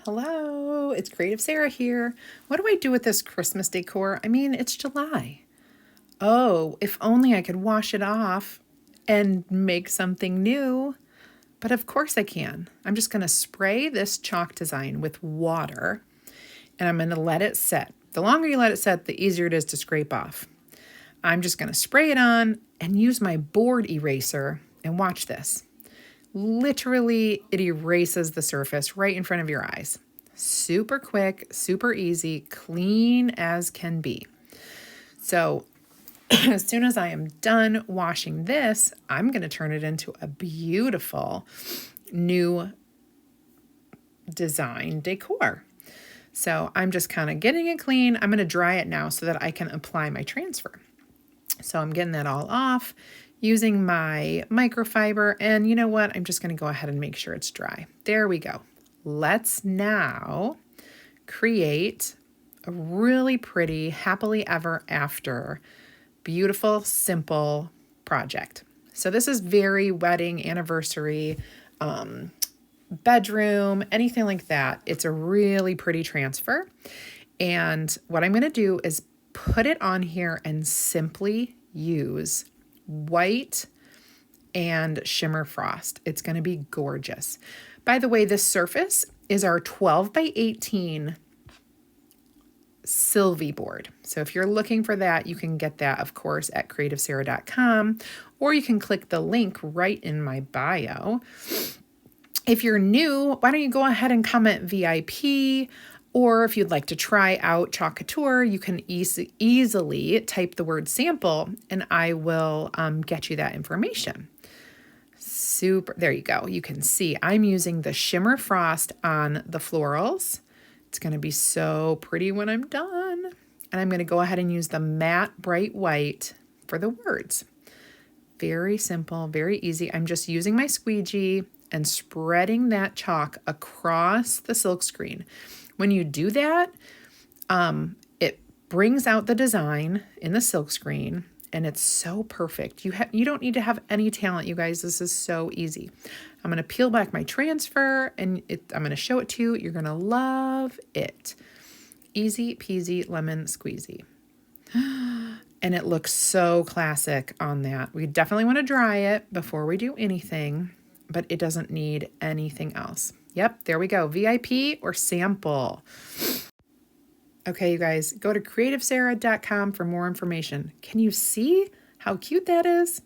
Hello, it's Creative Sarah here. What do I do with this Christmas decor? I mean, it's July. Oh, if only I could wash it off and make something new. But of course I can. I'm just going to spray this chalk design with water and I'm going to let it set. The longer you let it set, the easier it is to scrape off. I'm just going to spray it on and use my board eraser and watch this. Literally, it erases the surface right in front of your eyes. Super quick, super easy, clean as can be. So as soon as I am done washing this, I'm going to turn it into a beautiful new design decor. So I'm just kind of getting it clean. I'm going to dry it now so that I can apply my transfer. So I'm getting that all off using my microfiber. And you know what? I'm just going to go ahead and make sure it's dry. There we go. Let's now create a really pretty, happily ever after, beautiful, simple project. So this is very wedding, anniversary, bedroom, anything like that. It's a really pretty transfer. And what I'm going to do is put it on here and simply use white and shimmer frost. It's going to be gorgeous. By the way, this surface is our 12 by 18 Sylvie board. So if you're looking for that, you can get that, of course, at CreativeSarah.com, or you can click the link right in my bio. If you're new, why don't you go ahead and comment VIP, or if you'd like to try out Chalk Couture, you can easily type the word sample and I will get you that information. Super, there you go. You can see I'm using the shimmer frost on the florals. It's going to be so pretty when I'm done. And I'm going to go ahead and use the matte bright white for the words. Very simple, very easy. I'm just using my squeegee and spreading that chalk across the silk screen. When you do that, it brings out the design in the silk screen and it's so perfect. You don't need to have any talent, you guys. This is so easy. I'm going to peel back my transfer and I'm going to show it to you. You're going to love it. Easy peasy lemon squeezy. And it looks so classic on that. We definitely want to dry it before we do anything, but it doesn't need anything else. Yep, there we go. VIP or sample. Okay, you guys, go to CreativeSarah.com for more information. Can you see how cute that is?